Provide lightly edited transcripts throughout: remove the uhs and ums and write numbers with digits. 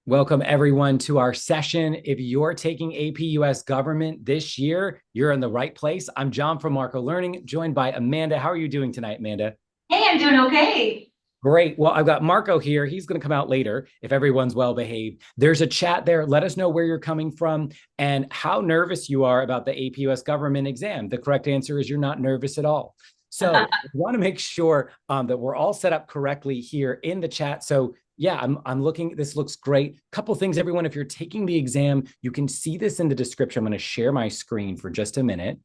Welcome everyone to our session. If you're taking AP U.S. Government this year, you're in the right place. I'm John from Marco Learning, joined by Amanda. How are you doing tonight, Amanda? Hey, I'm doing okay. Great. Well, I've got Marco here. He's going to come out later if everyone's well behaved. There's a chat there. Let us know where you're coming from and how nervous you are about the AP U.S. government exam. The correct answer is you're not nervous at all. So we want to make sure that we're all set up correctly here in the chat. So yeah, I'm looking. This looks great. Couple things, everyone. If you're taking the exam, you can see this in the description. I'm going to share my screen for just a minute.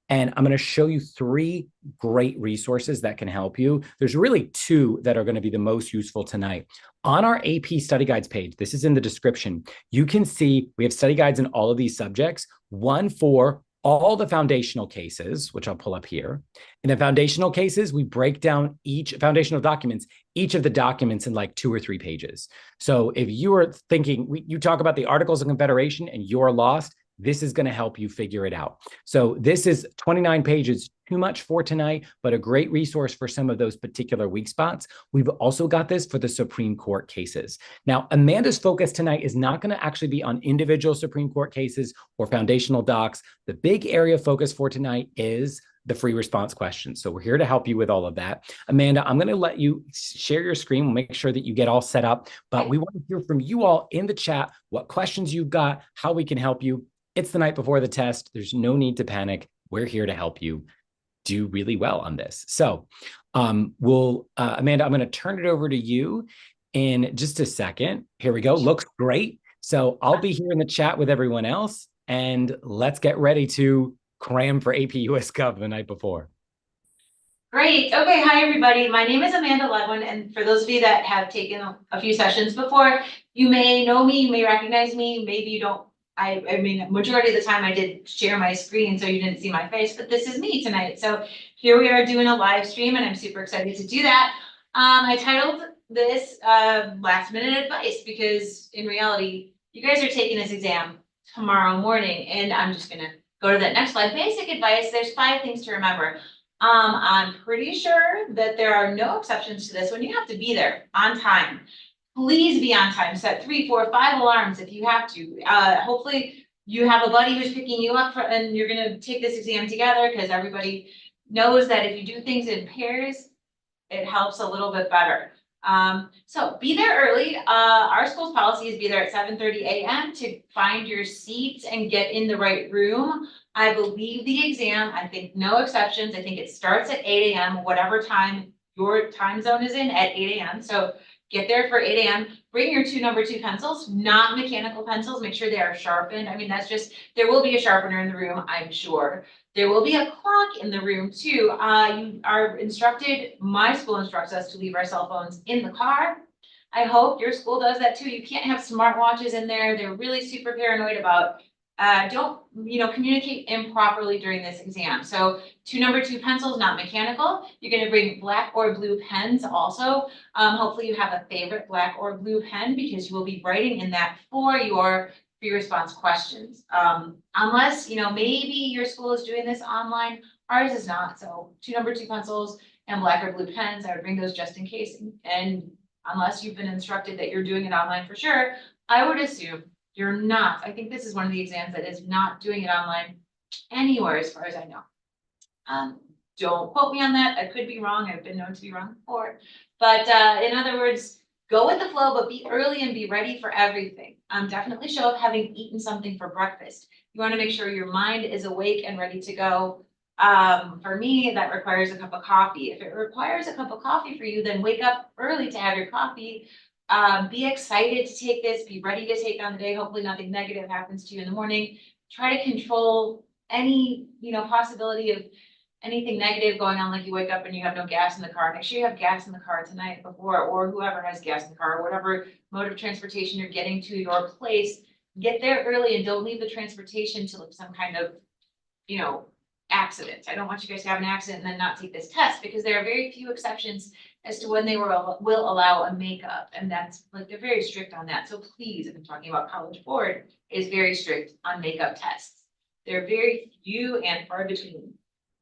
And I'm going to show you three great resources that can help you. There's really two that are going to be the most useful tonight. On our AP study guides page, this is in the description, you can see we have study guides in all of these subjects, one for all the foundational cases, which I'll pull up here. In the foundational cases, we break down each foundational documents, each of the documents in like 2 or 3 pages. So if you are thinking, you talk about the Articles of Confederation and you're lost, this is going to help you figure it out. So this is 29 pages, too much for tonight, but a great resource for some of those particular weak spots. We've also got this for the Supreme Court cases. Now, Amanda's focus tonight is not going to actually be on individual Supreme Court cases or foundational docs. The big area of focus for tonight is the free response questions. So we're here to help you with all of that. Amanda, I'm going to let you share your screen. We'll make sure that you get all set up, but we want to hear from you all in the chat, what questions you've got, how we can help you. It's the night before the test. There's no need to panic. We're here to help you do really well on this. So Amanda, I'm going to turn it over to you in just a second. Here we go. Looks great. So I'll be here in the chat with everyone else, and let's get ready to cram for AP U.S. Gov the night before. Great. Okay. Hi, everybody. My name is Amanda Ledwin. And for those of you that have taken a few sessions before, you may know me, you may recognize me. Maybe you don't. I mean, majority of the time I did share my screen, so you didn't see my face, but this is me tonight. So here we are doing a live stream, and I'm super excited to do that. I titled this last minute advice because in reality, you guys are taking this exam tomorrow morning, and I'm just going to go to that next slide. Basic advice. There's 5 things to remember. I'm pretty sure that there are no exceptions to this when you have to be there on time. Please be on time. Set 3, 4, 5 alarms if you have to. Hopefully you have a buddy who's picking you up and you're going to take this exam together, because everybody knows that if you do things in pairs, it helps a little bit better. So be there early. Our school's policy is be there at 7:30 a.m. to find your seats and get in the right room. I believe the exam, I think no exceptions. I think it starts at 8 a.m., whatever time your time zone is in at 8 a.m. So get there for 8 a.m. Bring your 2 number 2 pencils, not mechanical pencils. Make sure they are sharpened. I mean, that's just, there will be a sharpener in the room, I'm sure. There will be a clock in the room too. You are instructed, my school instructs us to leave our cell phones in the car. I hope your school does that too. You can't have smartwatches in there. They're really super paranoid about don't communicate improperly during this exam. So 2 number 2 pencils, not mechanical. You're going to bring black or blue pens also. Hopefully you have a favorite black or blue pen, because you will be writing in that for your free response questions. Unless, maybe your school is doing this online, ours is not. So 2 number 2 pencils and black or blue pens, I would bring those just in case. And unless you've been instructed that you're doing it online for sure, I would assume you're not. I think this is one of the exams that is not doing it online anywhere, as far as I know. Don't quote me on that. I could be wrong. I've been known to be wrong before. But in other words, go with the flow, but be early and be ready for everything. Definitely show up having eaten something for breakfast. You want to make sure your mind is awake and ready to go. For me, that requires a cup of coffee. If it requires a cup of coffee for you, then wake up early to have your coffee. Be excited to take this. Be ready to take on the day. Hopefully nothing negative happens to you in the morning. Try to control any possibility of anything negative going on, like you wake up and you have no gas in the car. Make sure you have gas in the car tonight before, or whoever has gas in the car, whatever mode of transportation you're getting to your place. Get there early and don't leave the transportation till some kind of accident. I don't want you guys to have an accident and then not take this test, because there are very few exceptions as to when they will allow a makeup, and that's like, they're very strict on that. So please, if I'm talking about College Board, is very strict on makeup tests. They're very few and far between.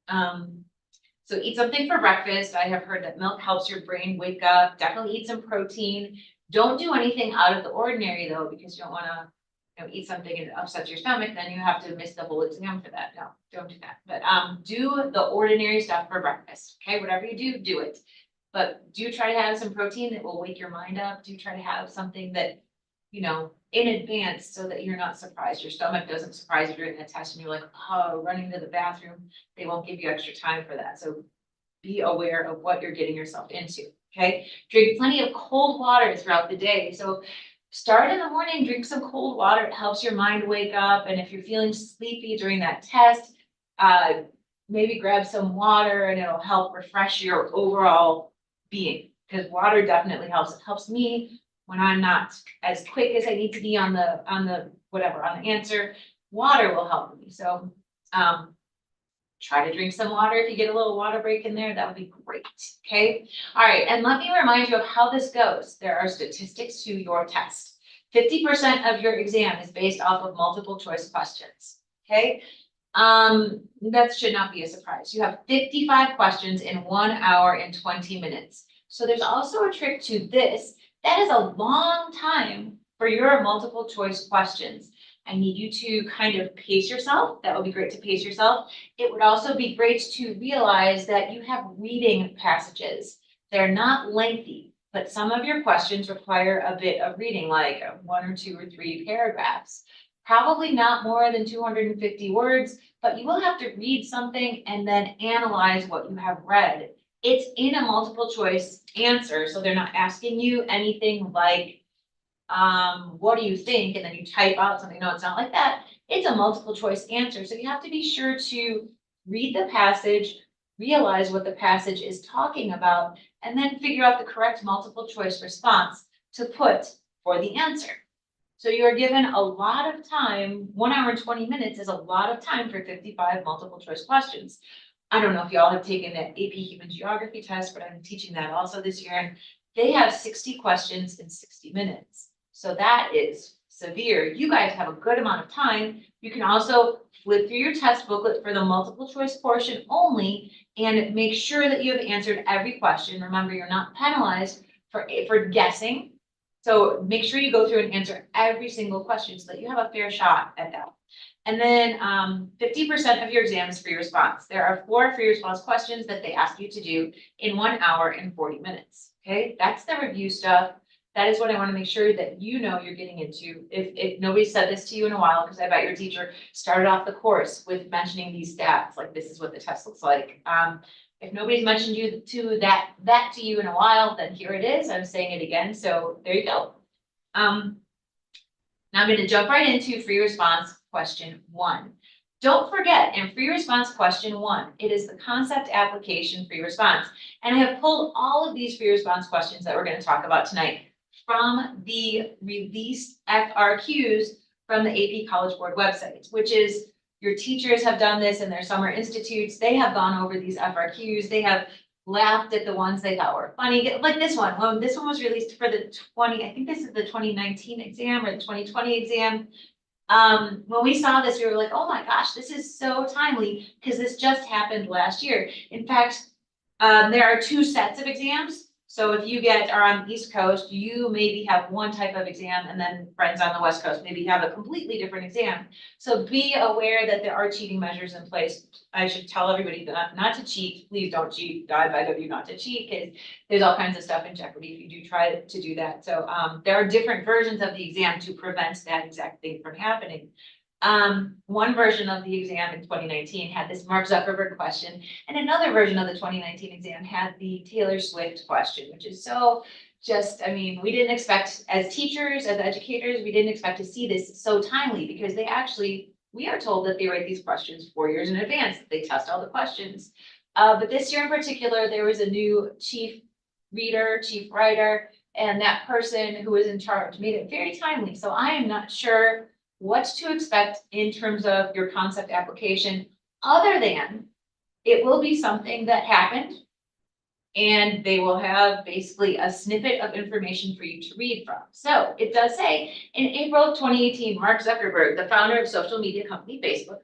So eat something for breakfast. I have heard that milk helps your brain wake up. Definitely eat some protein. Don't do anything out of the ordinary though, because you don't want to, eat something and it upsets your stomach, then you have to miss the whole exam for that. No, don't do that. But do the ordinary stuff for breakfast. Okay, whatever you do, do it. But do try to have some protein that will wake your mind up. Do try to have something that, in advance so that you're not surprised. Your stomach doesn't surprise you during the test and you're like, oh, running to the bathroom. They won't give you extra time for that. So be aware of what you're getting yourself into. Okay, drink plenty of cold water throughout the day. So start in the morning, drink some cold water. It helps your mind wake up. And if you're feeling sleepy during that test, maybe grab some water and it'll help refresh your overall being, because water definitely helps. It helps me when I'm not as quick as I need to be on the answer. Water will help me. So try to drink some water. If you get a little water break in there, that would be great. Okay. All right. And let me remind you of how this goes. There are statistics to your test. 50% of your exam is based off of multiple choice questions. Okay. That should not be a surprise. You have 55 questions in 1 hour and 20 minutes. So there's also a trick to this. That is a long time for your multiple choice questions. I need you to kind of pace yourself. That would be great to pace yourself. It would also be great to realize that you have reading passages. They're not lengthy, but some of your questions require a bit of reading, like 1 or 2 or 3 paragraphs. Probably not more than 250 words, but you will have to read something and then analyze what you have read. It's in a multiple choice answer, so they're not asking you anything like, what do you think? And then you type out something. No, it's not like that. It's a multiple choice answer. So you have to be sure to read the passage, realize what the passage is talking about, and then figure out the correct multiple choice response to put for the answer. So you're given a lot of time. 1 hour and 20 minutes is a lot of time for 55 multiple choice questions. I don't know if y'all have taken the AP Human Geography test, but I'm teaching that also this year. And they have 60 questions in 60 minutes. So that is severe. You guys have a good amount of time. You can also flip through your test booklet for the multiple choice portion only and make sure that you have answered every question. Remember, you're not penalized for guessing. So make sure you go through and answer every single question so that you have a fair shot at that. And then 50% of your exam is free response. There are 4 free response questions that they ask you to do in 1 hour and 40 minutes. Okay, that's the review stuff. That is what I want to make sure that you know you're getting into. If nobody said this to you in a while, because I bet your teacher started off the course with mentioning these stats, like this is what the test looks like. If nobody's mentioned that to you in a while, then here it is. I'm saying it again. So there you go. Now I'm going to jump right into free response question 1. Don't forget, in free response question 1, it is the concept application free response. And I have pulled all of these free response questions that we're going to talk about tonight from the released FRQs from the AP College Board website, which is, your teachers have done this in their summer institutes. They have gone over these FRQs. They have laughed at the ones they thought were funny, like this one. When this one was released for the I think this is the 2019 exam or the 2020 exam. When we saw this, we were like, oh my gosh, this is so timely because this just happened last year. In fact, there are 2 sets of exams. So if you are on the East Coast, you maybe have one type of exam, and then friends on the West Coast maybe have a completely different exam. So be aware that there are cheating measures in place. I should tell everybody that not to cheat. Please don't cheat. I beg of you not to cheat, because there's all kinds of stuff in jeopardy if you do try to do that. So there are different versions of the exam to prevent that exact thing from happening. One version of the exam in 2019 had this Mark Zuckerberg question, and another version of the 2019 exam had the Taylor Swift question, which is so just, I mean, we didn't expect, as teachers, as educators, we didn't expect to see this so timely, because they actually, we are told that they write these questions 4 years in advance. They test all the questions. But this year in particular, there was a new chief reader, chief writer, and that person who was in charge made it very timely. So I am not sure what to expect in terms of your concept application, other than it will be something that happened and they will have basically a snippet of information for you to read from. So it does say, in April of 2018, Mark Zuckerberg, the founder of social media company Facebook,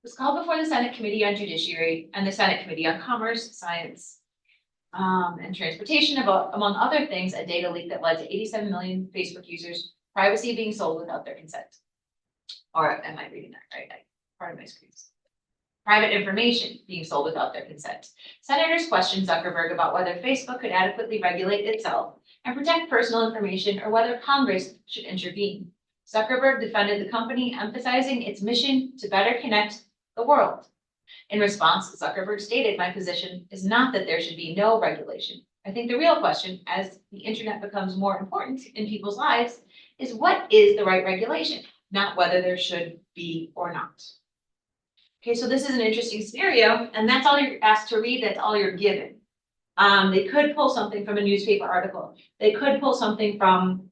was called before the Senate Committee on Judiciary and the Senate Committee on Commerce, Science, and transportation, among other things, a data leak that led to 87 million Facebook users' privacy being sold without their consent. Or am I reading that right? Part of my screen. Private information being sold without their consent. Senators questioned Zuckerberg about whether Facebook could adequately regulate itself and protect personal information, or whether Congress should intervene. Zuckerberg defended the company, emphasizing its mission to better connect the world. In response, Zuckerberg stated, "My position is not that there should be no regulation. I think the real question, as the internet becomes more important in people's lives, is what is the right regulation, not whether there should be or not." Okay, so this is an interesting scenario, and that's all you're asked to read, that's all you're given. They could pull something from a newspaper article. They could pull something from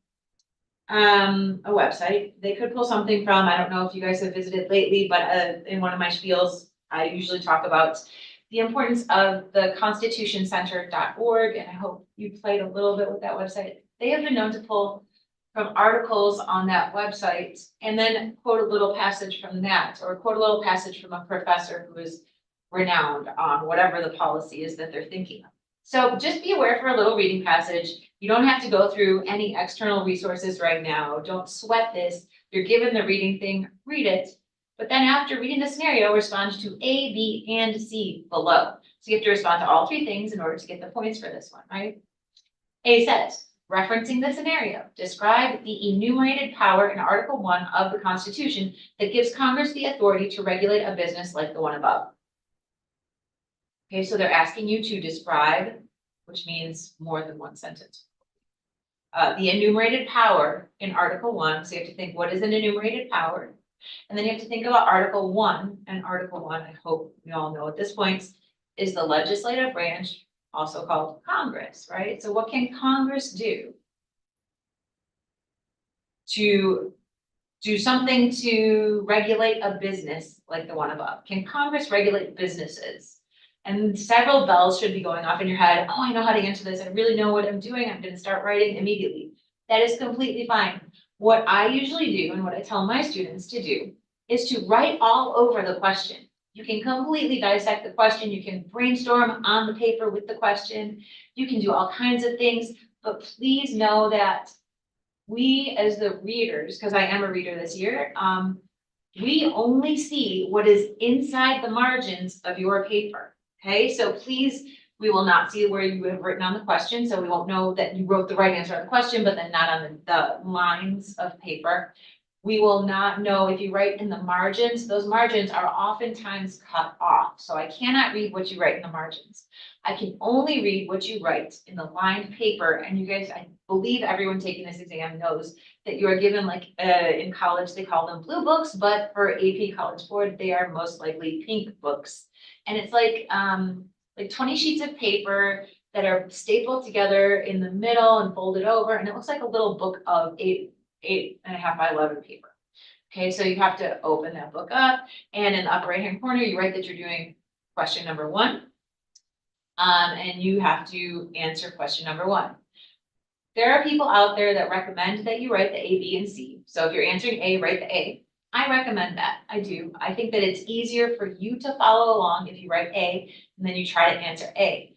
a website. They could pull something from, I don't know if you guys have visited lately, but in one of my spiels, I usually talk about the importance of the constitutioncenter.org, and I hope you played a little bit with that website. They have been known to pull from articles on that website and then quote a little passage from that, or quote a little passage from a professor who is renowned on whatever the policy is that they're thinking of. So just be aware for a little reading passage. You don't have to go through any external resources right now. Don't sweat this. You're given the reading thing, read it. But then after reading the scenario, respond to A, B, and C below. So you have to respond to all three things in order to get the points for this one, right? A says, referencing the scenario, describe the enumerated power in Article 1 of the Constitution that gives Congress the authority to regulate a business like the one above. Okay, so they're asking you to describe, which means more than one sentence. The enumerated power in Article 1, so you have to think, what is an enumerated power? And then you have to think about Article 1, and Article 1, I hope we all know at this point, is the legislative branch, also called Congress, right? So what can Congress do to do something to regulate a business like the one above? Can Congress regulate businesses? And several bells should be going off in your head. Oh, I know how to answer this. I really know what I'm doing. I'm going to start writing immediately. That is completely fine. What I usually do, and what I tell my students to do, is to write all over the question. You can completely dissect the question. You can brainstorm on the paper with the question. You can do all kinds of things, but please know that we as the readers, because I am a reader this year, we only see what is inside the margins of your paper. Okay, so please, we will not see where you have written on the question, so we won't know that you wrote the right answer on the question, but then not on the lines of paper. We will not know if you write in the margins. Those margins are oftentimes cut off, so I cannot read what you write in the margins. I can only read what you write in the lined paper, and you guys, I believe everyone taking this exam knows that you are given, like in college, they call them blue books, but for AP College Board, they are most likely pink books. And it's like 20 sheets of paper that are stapled together in the middle and folded over, and it looks like a little book of 8.5 by 11 paper. Okay, so you have to open that book up, and in the upper right hand corner, you write that you're doing question number 1. And you have to answer question number 1. There are people out there that recommend that you write the A, B, and C. So if you're answering A, write the A. I recommend that. I do. I think that it's easier for you to follow along if you write A and then you try to answer A.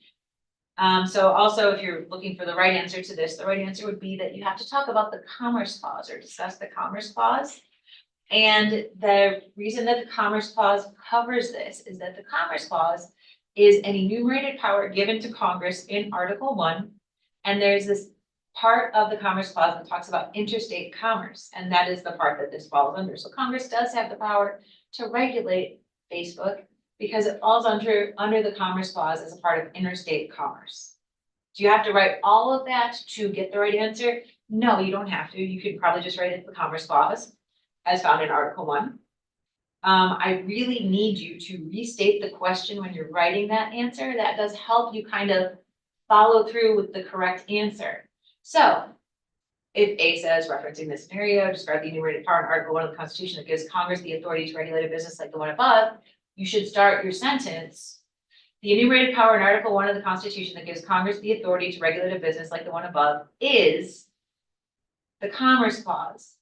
So also, if you're looking for the right answer to this, the right answer would be that you have to talk about the Commerce Clause or discuss the Commerce Clause. And the reason that the Commerce Clause covers this is that the Commerce Clause is an enumerated power given to Congress in Article 1. And there's this part of the Commerce Clause that talks about interstate commerce, and that is the part that this falls under. So Congress does have the power to regulate Facebook because it falls under the Commerce Clause as a part of interstate commerce. Do you have to write all of that to get the right answer? No, you don't have to. You could probably just write it the Commerce Clause as found in Article 1. I really need you to restate the question when you're writing that answer. That does help you kind of follow through with the correct answer. So if A says, referencing this scenario, describe the enumerated power in Article 1 of the Constitution that gives Congress the authority to regulate a business like the one above, you should start your sentence. The enumerated power in Article 1 of the Constitution that gives Congress the authority to regulate a business like the one above is the Commerce Clause.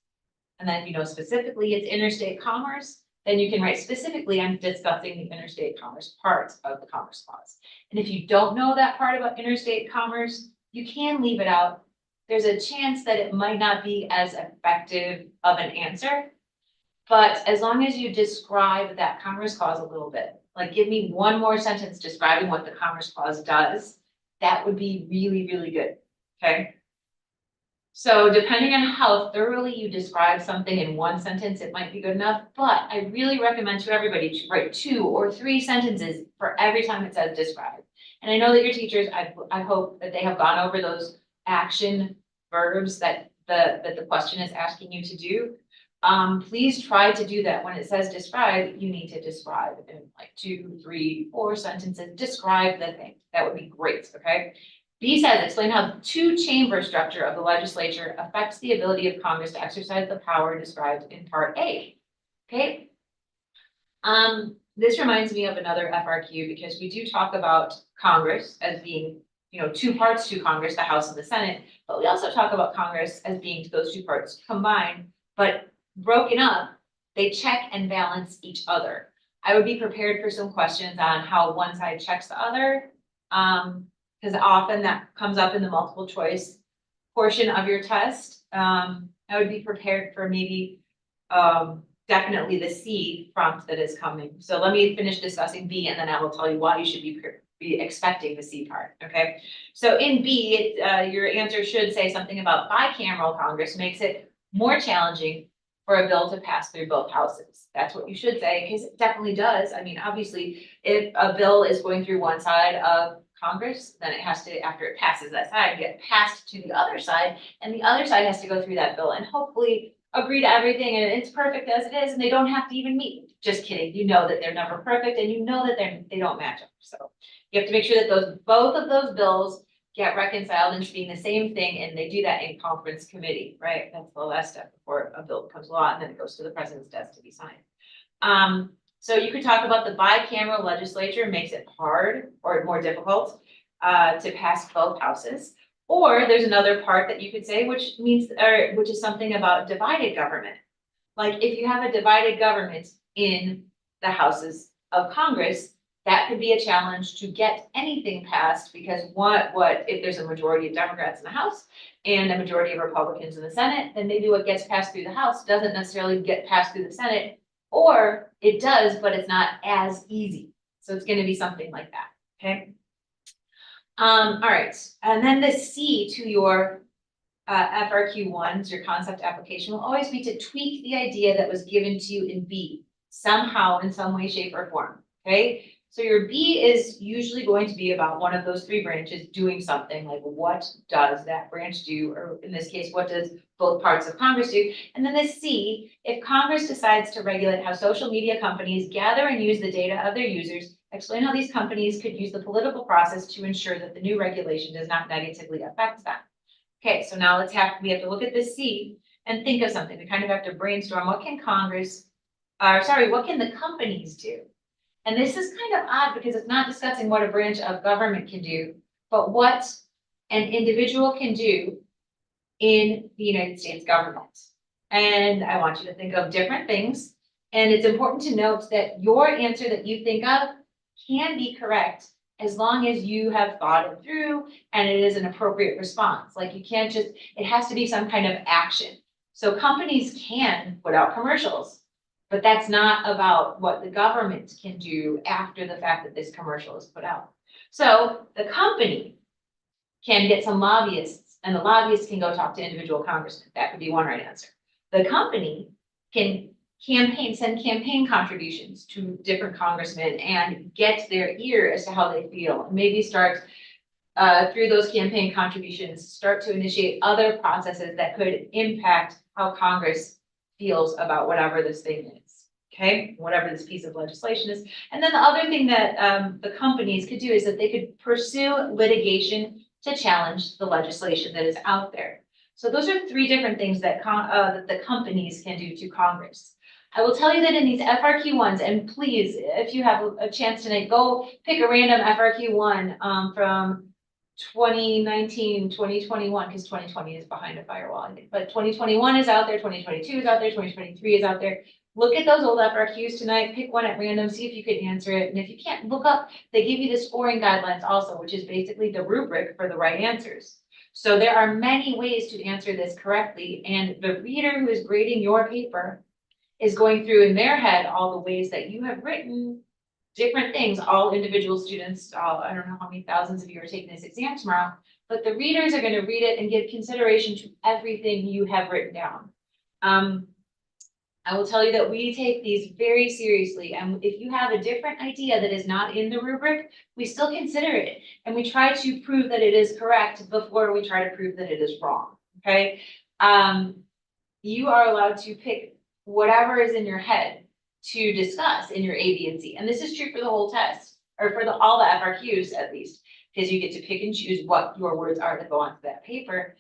And then, specifically it's interstate commerce. then you can write specifically, I'm discussing the interstate commerce part of the Commerce Clause. And if you don't know that part about interstate commerce, you can leave it out. There's a chance that it might not be as effective of an answer, but as long as you describe that Commerce Clause a little bit, like give me one more sentence describing what the Commerce Clause does, that would be really, really good, okay? So depending on how thoroughly you describe something in one sentence, it might be good enough, but I really recommend to everybody to write 2 or 3 sentences for every time it says describe. And I know that your teachers, I hope that they have gone over those action verbs that the question is asking you to do. Please try to do that. When it says describe, you need to describe in like 2, 3, 4 sentences, describe the thing. That would be great, okay? B says, explain how the 2-chamber structure of the legislature affects the ability of Congress to exercise the power described in Part A, okay? This reminds me of another FRQ because we do talk about Congress as being, 2 parts to Congress, the House and the Senate, but we also talk about Congress as being those 2 parts combined, but broken up, they check and balance each other. I would be prepared for some questions on how one side checks the other, because often that comes up in the multiple choice portion of your test. I would be prepared for maybe definitely the C prompt that is coming. So let me finish discussing B and then I will tell you why you should be expecting the C part, okay? So in B, your answer should say something about bicameral Congress makes it more challenging for a bill to pass through both houses. That's what you should say, because it definitely does. I mean, obviously, if a bill is going through one side of Congress, then it has to, after it passes that side, get passed to the other side, and the other side has to go through that bill and hopefully agree to everything, and it's perfect as it is, and they don't have to even meet. Just kidding. You know that they're never perfect, and you know that they don't match up. So you have to make sure that both of those bills get reconciled into being the same thing, and they do that in conference committee, right? That's the last step before a bill becomes law, and then it goes to the president's desk to be signed. So you could talk about the bicameral legislature makes it hard or more difficult to pass both houses. Or there's another part that you could say, which is something about divided government. Like if you have a divided government in the houses of Congress, that could be a challenge to get anything passed, because what if there's a majority of Democrats in the House and a majority of Republicans in the Senate, then maybe what gets passed through the House doesn't necessarily get passed through the Senate, or it does, but it's not as easy. So it's going to be something like that, okay? All right, and then the C to your FRQ1s, your concept application, will always be to tweak the idea that was given to you in B, somehow, in some way, shape, or form, okay? So your B is usually going to be about one of those 3 branches doing something, like what does that branch do? Or in this case, what does both parts of Congress do? And then the C, if Congress decides to regulate how social media companies gather and use the data of their users, explain how these companies could use the political process to ensure that the new regulation does not negatively affect them. Okay, so now we have to look at this C and think of something. We kind of have to brainstorm, what can what can the companies do? And this is kind of odd because it's not discussing what a branch of government can do, but what an individual can do in the United States government. And I want you to think of different things. And it's important to note that your answer that you think of can be correct as long as you have thought it through and it is an appropriate response. Like you can't just, it has to be some kind of action. So companies can put out commercials, but that's not about what the government can do after the fact that this commercial is put out. So the company can get some lobbyists, and the lobbyists can go talk to individual congressmen. That could be one right answer. The company can send campaign contributions to different congressmen and get their ear as to how they feel. Maybe start through those campaign contributions, start to initiate other processes that could impact how Congress feels about whatever this thing is, okay? Whatever this piece of legislation is. And then the other thing that the companies could do is that they could pursue litigation to challenge the legislation that is out there. So those are 3 different things that the companies can do to Congress. I will tell you that in these FRQ1s, and please, if you have a chance tonight, go pick a random FRQ1 from 2019, 2021, because 2020 is behind a firewall, I think, but 2021 is out there, 2022 is out there, 2023 is out there. Look at those old FRQs tonight, pick one at random, see if you can answer it. And if you can't, look up, they give you the scoring guidelines also, which is basically the rubric for the right answers. So there are many ways to answer this correctly, and the reader who is grading your paper is going through in their head all the ways that you have written different things. All individual students, I don't know how many thousands of you are taking this exam tomorrow, but the readers are going to read it and give consideration to everything you have written down. I will tell you that we take these very seriously, and if you have a different idea that is not in the rubric, we still consider it, and we try to prove that it is correct before we try to prove that it is wrong, okay? You are allowed to pick whatever is in your head to discuss in your A, B, and C, and this is true for the whole test, or for all the FRQs at least, because you get to pick and choose what your words are to go onto that paper.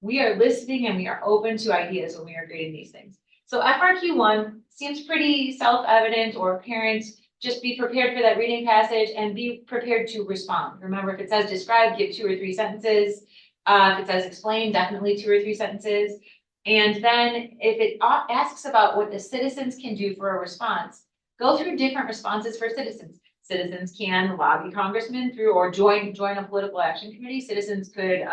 We are listening and we are open to ideas when we are grading these things. So FRQ 1 seems pretty self-evident or apparent. Just be prepared for that reading passage and be prepared to respond. Remember, if it says describe, give 2 or 3 sentences. If it says explain, definitely 2 or 3 sentences. And then if it asks about what the citizens can do for a response, go through different responses for citizens. Citizens can lobby congressmen through or join a political action committee. Citizens could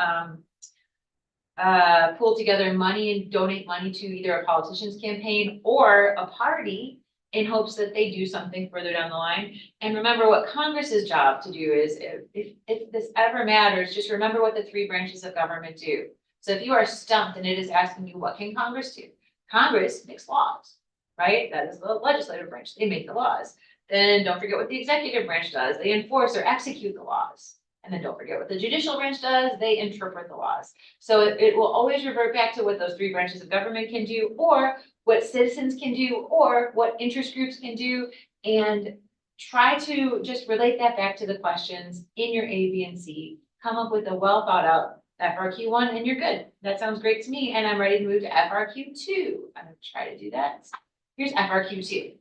pull together money and donate money to either a politician's campaign or a party in hopes that they do something further down the line. And remember what Congress's job to do is, if this ever matters, just remember what the 3 branches of government do. So if you are stumped and it is asking you, what can Congress do? Congress makes laws, right? That is the legislative branch. They make the laws. Then don't forget what the executive branch does. They enforce or execute the laws. And then don't forget what the judicial branch does. They interpret the laws. So it will always revert back to what those 3 branches of government can do, or what citizens can do, or what interest groups can do, and try to just relate that back to the questions in your A, B, and C. Come up with a well thought out FRQ 1 and you're good. That sounds great to me. And I'm ready to move to FRQ 2. I'm going to try to do that. Here's FRQ 2.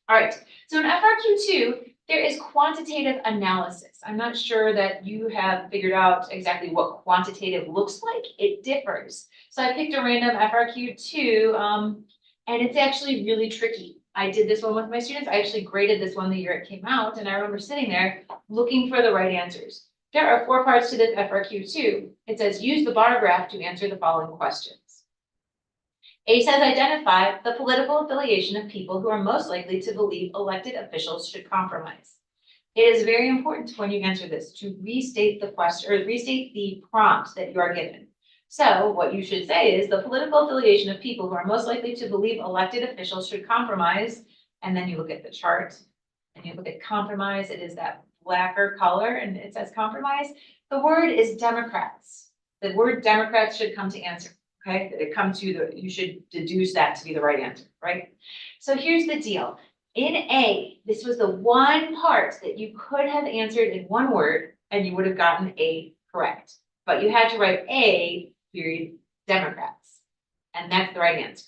All right. So in FRQ 2, there is quantitative analysis. I'm not sure that you have figured out exactly what quantitative looks like. It differs. So I picked a random FRQ 2, and it's actually really tricky. I did this one with my students. I actually graded this one the year it came out, and I remember sitting there looking for the right answers. There are 4 parts to this FRQ 2. It says, use the bar graph to answer the following questions. A says, identify the political affiliation of people who are most likely to believe elected officials should compromise. It is very important when you answer this to restate the question or restate the prompt that you are given. So what you should say is the political affiliation of people who are most likely to believe elected officials should compromise. And then you look at the chart and you look at compromise. It is that blacker color and it says compromise. The word is Democrats. The word Democrats should come to answer. Okay, it comes to you should deduce that to be the right answer, right? So here's the deal. In A, this was the one part that you could have answered in one word and you would have gotten A correct. But you had to write A, period, Democrats. And that's the right answer.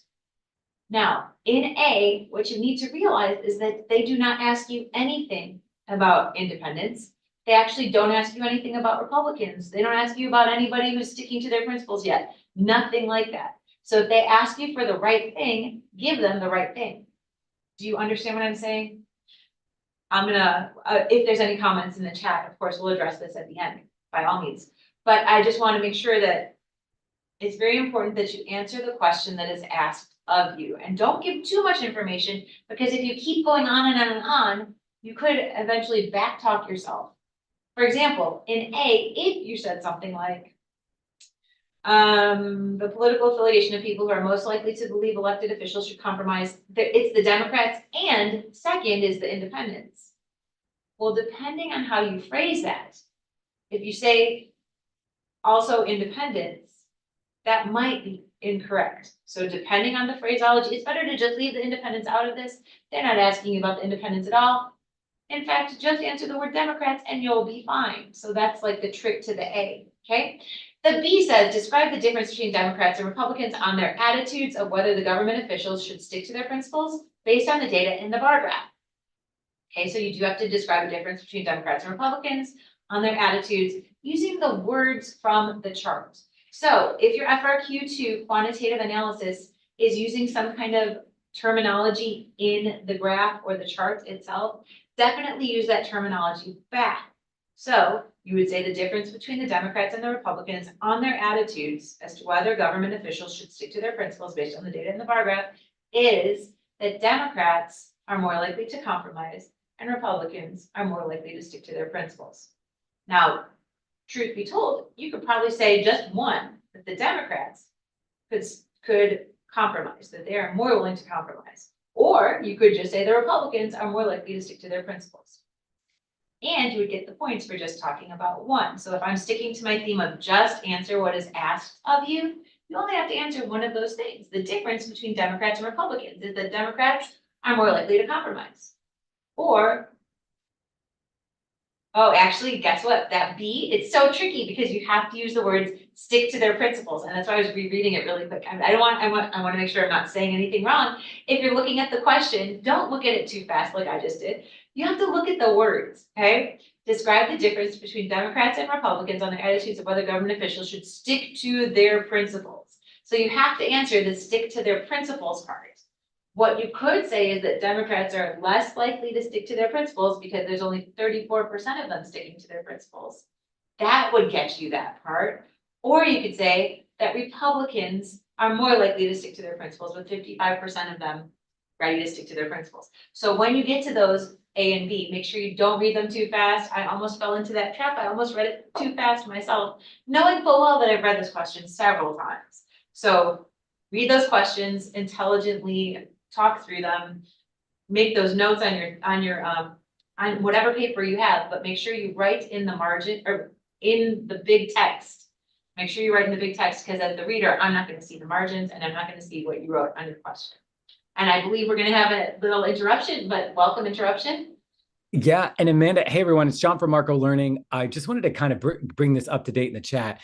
Now, in A, what you need to realize is that they do not ask you anything about independents. They actually don't ask you anything about Republicans. They don't ask you about anybody who's sticking to their principles yet. Nothing like that. So if they ask you for the right thing, give them the right thing. Do you understand what I'm saying? I'm gonna, if there's any comments in the chat, of course, we'll address this at the end, by all means. But I just want to make sure that it's very important that you answer the question that is asked of you. And don't give too much information, because if you keep going on and on and on, you could eventually backtalk yourself. For example, in A, if you said something like, the political affiliation of people who are most likely to believe elected officials should compromise, it's the Democrats, and second is the independents. Well, depending on how you phrase that, if you say also independents, that might be incorrect. So depending on the phraseology, it's better to just leave the independents out of this. They're not asking you about the independents at all. In fact, just answer the word Democrats and you'll be fine. So that's like the trick to the A, okay? The B says, describe the difference between Democrats and Republicans on their attitudes of whether the government officials should stick to their principles based on the data in the bar graph. Okay, so you do have to describe a difference between Democrats and Republicans on their attitudes using the words from the chart. So if your FRQ to quantitative analysis is using some kind of terminology in the graph or the chart itself, definitely use that terminology back. So you would say the difference between the Democrats and the Republicans on their attitudes as to whether government officials should stick to their principles based on the data in the bar graph is that Democrats are more likely to compromise and Republicans are more likely to stick to their principles. Now, truth be told, you could probably say just one, that the Democrats could compromise, that they are more willing to compromise. Or you could just say the Republicans are more likely to stick to their principles. And you would get the points for just talking about one. So if I'm sticking to my theme of just answer what is asked of you, you only have to answer one of those things. The difference between Democrats and Republicans is that Democrats are more likely to compromise. Or, oh, actually, guess what? That B, it's so tricky because you have to use the words stick to their principles. And that's why I was rereading it really quick. I want to make sure I'm not saying anything wrong. If you're looking at the question, don't look at it too fast like I just did. You have to look at the words, okay? Describe the difference between Democrats and Republicans on their attitudes of whether government officials should stick to their principles. So you have to answer the stick to their principles part. What you could say is that Democrats are less likely to stick to their principles because there's only 34% of them sticking to their principles. That would get you that part. Or you could say that Republicans are more likely to stick to their principles with 55% of them ready to stick to their principles. So when you get to those A and B, make sure you don't read them too fast. I almost fell into that trap. I almost read it too fast myself, knowing full well that I've read this question several times. So read those questions intelligently, talk through them, make those notes on whatever paper you have, but make sure you write in the margin or in the big text. Make sure you write in the big text because as the reader, I'm not going to see the margins and I'm not going to see what you wrote on your question. And I believe we're going to have a little interruption, but welcome interruption. Yeah. And Amanda, hey, everyone, it's John from Marco Learning. I just wanted to kind of bring this up to date in the chat.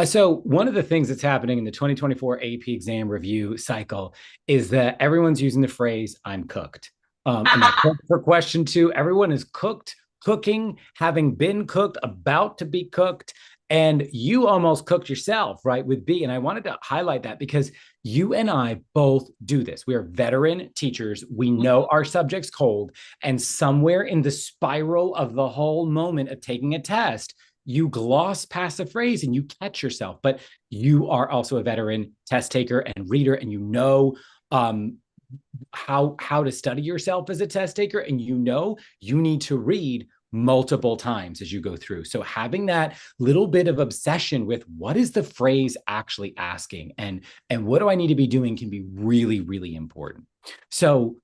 So one of the things that's happening in the 2024 AP exam review cycle is that everyone's using the phrase, I'm cooked. And for question 2, everyone is cooked, cooking, having been cooked, about to be cooked. And you almost cooked yourself, right, with B. And I wanted to highlight that because you and I both do this. We are veteran teachers. We know our subjects cold. And somewhere in the spiral of the whole moment of taking a test, you gloss past a phrase and you catch yourself. But you are also a veteran test taker and reader, and you know how to study yourself as a test taker. And you know you need to read multiple times as you go through. So having that little bit of obsession with what is the phrase actually asking and what do I need to be doing can be really, really important. So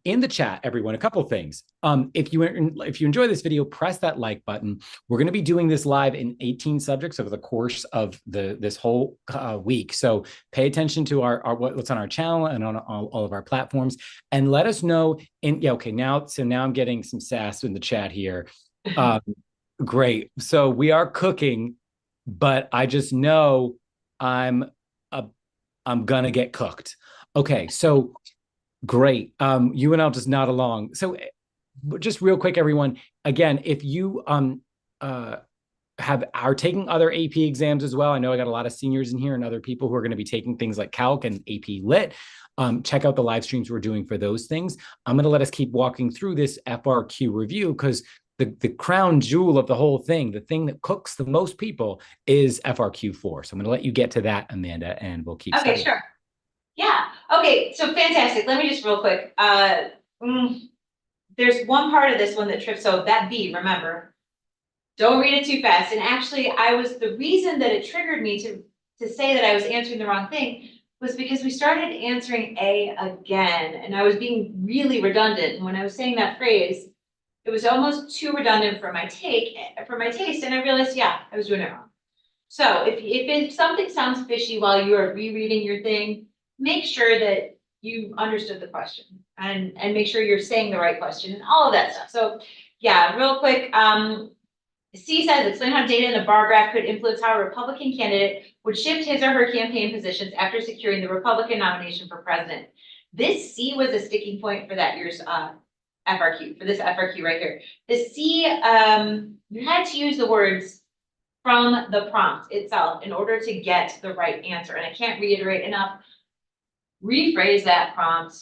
in the chat, everyone, a couple of things. If you enjoy this video, press that like button. We're going to be doing this live in 18 subjects over the course of this whole week. So pay attention to what's on our channel and on all of our platforms, and let us know. Now I'm getting some sass in the chat here. Great. So we are cooking, but I just know I'm gonna get cooked. Okay, so. Great. You and I'll just nod along. So just real quick, everyone, again, if you are taking other AP exams as well, I know I got a lot of seniors in here and other people who are going to be taking things like Calc and AP Lit. Check out the live streams we're doing for those things. I'm going to let us keep walking through this FRQ review because the crown jewel of the whole thing, the thing that cooks the most people is FRQ4. So I'm going to let you get to that, Amanda, and we'll keep studying. Sure. Yeah. Okay. So fantastic. Let me just real quick. There's one part of this one that trips. So that B, remember, don't read it too fast. And actually, the reason that it triggered me to say that I was answering the wrong thing was because we started answering A again, and I was being really redundant. And when I was saying that phrase, it was almost too redundant for my taste. And I realized, yeah, I was doing it wrong. So if something sounds fishy while you are rereading your thing, make sure that you understood the question and make sure you're saying the right question and all of that stuff. So yeah, real quick, C says, explain how data in the bar graph could influence how a Republican candidate would shift his or her campaign positions after securing the Republican nomination for president. This C was a sticking point for that year's FRQ, for this FRQ right here. The C, you had to use the words from the prompt itself in order to get the right answer. And I can't reiterate enough, rephrase that prompt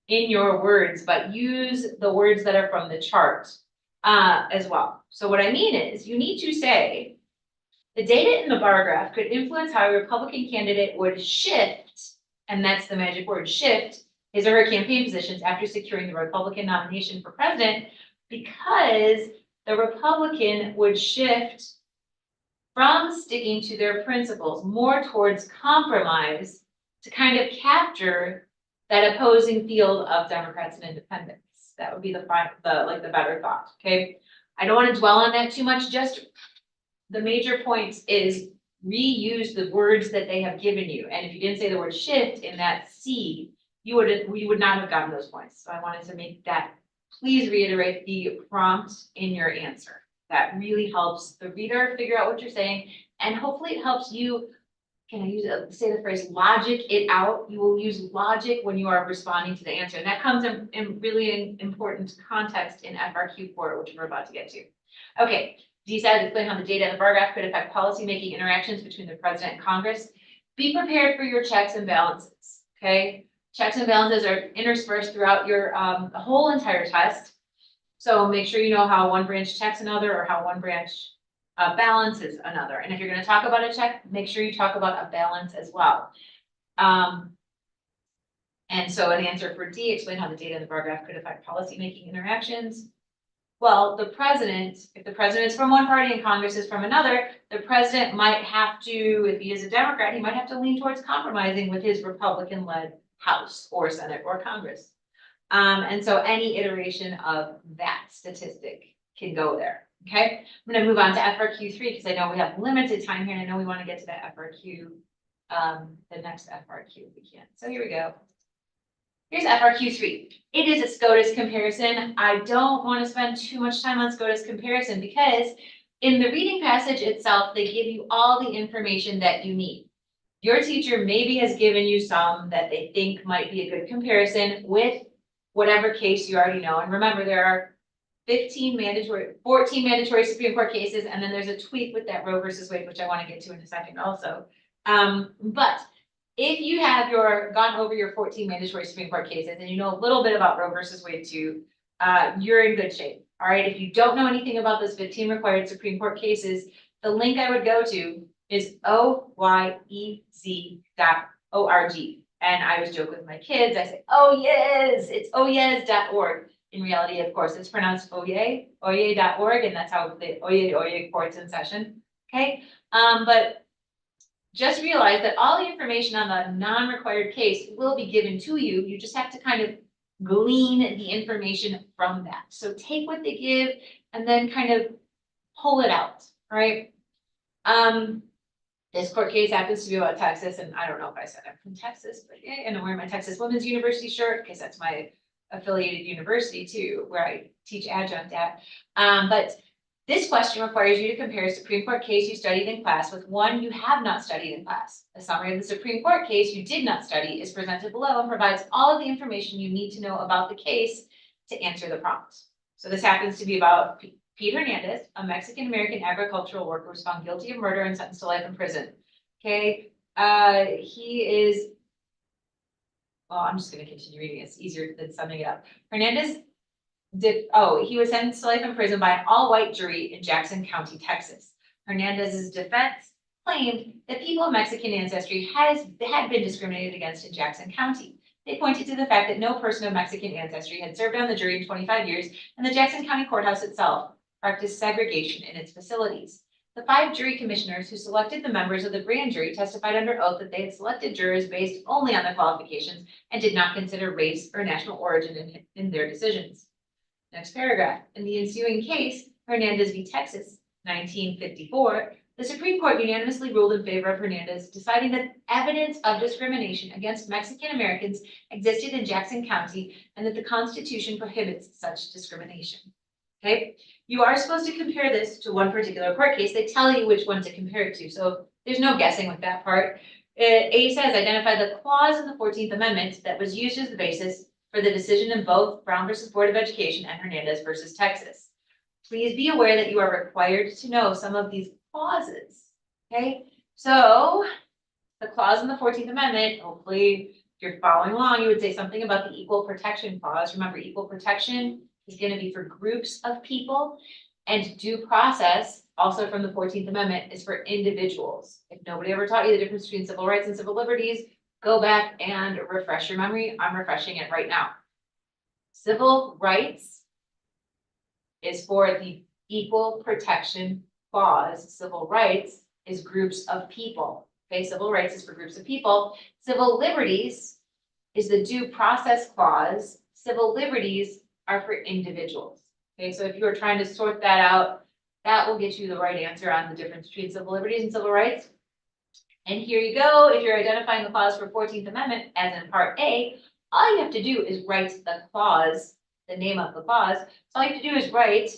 in your words, but use the words that are from the chart as well. So what I mean is you need to say, the data in the bar graph could influence how a Republican candidate would shift, and that's the magic word, shift, his or her campaign positions after securing the Republican nomination for president, because the Republican would shift from sticking to their principles more towards compromise to kind of capture that opposing field of Democrats and independents. That would be the better thought, okay? I don't want to dwell on that too much, just the major points is reuse the words that they have given you. And if you didn't say the word shift in that C, we would not have gotten those points. So I wanted to make that, please reiterate the prompt in your answer. That really helps the reader figure out what you're saying. And hopefully it helps you, can I say the phrase logic it out? You will use logic when you are responding to the answer. And that comes in really important context in FRQ4, which we're about to get to. Okay. D says, explain how the data in the bar graph could affect policymaking interactions between the president and Congress. Be prepared for your checks and balances, okay? Checks and balances are interspersed throughout your the whole entire test. So make sure you know how one branch checks another or how one branch balances another. And if you're going to talk about a check, make sure you talk about a balance as well. And so an answer for D, explain how the data in the bar graph could affect policymaking interactions. Well, the president, if the president is from one party and Congress is from another, the president might have to, if he is a Democrat, he might have to lean towards compromising with his Republican-led House or Senate or Congress. And so any iteration of that statistic can go there, okay? I'm gonna move on to FRQ3 because I know we have limited time here and I know we wanna get to that FRQ, the next FRQ if we can. So here we go. Here's FRQ3. It is a SCOTUS comparison. I don't want to spend too much time on SCOTUS comparison because in the reading passage itself, they give you all the information that you need. Your teacher maybe has given you some that they think might be a good comparison with whatever case you already know. And remember, there are 14 mandatory Supreme Court cases, and then there's a tweak with that Roe versus Wade, which I want to get to in a second also. But if you have gone over your 14 mandatory Supreme Court cases and you know a little bit about Roe versus Wade too, you're in good shape. All right. If you don't know anything about those 15 required Supreme Court cases, the link I would go to is oyez.org. And I always joke with my kids. I say, oh yes, it's oyez.org. In reality, of course, it's pronounced oye.org, and that's how the Oye court's in session. Okay. But just realize that all the information on the non-required case will be given to you. You just have to kind of glean the information from that. So take what they give and then kind of pull it out, right? This court case happens to be about Texas, and I don't know if I said I'm from Texas, but yeah, and I'm wearing my Texas Women's University shirt because that's my affiliated university too, where I teach adjunct at. But this question requires you to compare a Supreme Court case you studied in class with one you have not studied in class. A summary of the Supreme Court case you did not study is presented below and provides all of the information you need to know about the case to answer the prompt. So this happens to be about Pete Hernandez, a Mexican-American agricultural worker who was found guilty of murder and sentenced to life in prison. Okay, he is, well, I'm just going to continue reading. It's easier than summing it up. Hernandez he was sentenced to life in prison by an all-white jury in Jackson County, Texas. Hernandez's defense claimed that people of Mexican ancestry had been discriminated against in Jackson County. They pointed to the fact that no person of Mexican ancestry had served on the jury in 25 years, and the Jackson County Courthouse itself practiced segregation in its facilities. The 5 jury commissioners who selected the members of the grand jury testified under oath that they had selected jurors based only on their qualifications and did not consider race or national origin in their decisions. Next paragraph. In the ensuing case, Hernandez v. Texas, 1954, the Supreme Court unanimously ruled in favor of Hernandez, deciding that evidence of discrimination against Mexican Americans existed in Jackson County and that the Constitution prohibits such discrimination. Okay, you are supposed to compare this to one particular court case. They tell you which one to compare it to, so there's no guessing with that part. A says identify the clause in the 14th Amendment that was used as the basis for the decision in both Brown versus Board of Education and Hernandez versus Texas. Please be aware that you are required to know some of these clauses. Okay, so the clause in the 14th Amendment, hopefully if you're following along, you would say something about the equal protection clause. Remember, equal protection is going to be for groups of people, and due process, also from the 14th Amendment, is for individuals. If nobody ever taught you the difference between civil rights and civil liberties, go back and refresh your memory. I'm refreshing it right now. Civil rights is for the equal protection clause. Civil rights is groups of people. Okay, civil rights is for groups of people. Civil liberties is the due process clause. Civil liberties are for individuals. Okay, so if you are trying to sort that out, that will get you the right answer on the difference between civil liberties and civil rights. And here you go. If you're identifying the clause for 14th Amendment, as in Part A, all you have to do is write the clause, the name of the clause. So all you have to do is write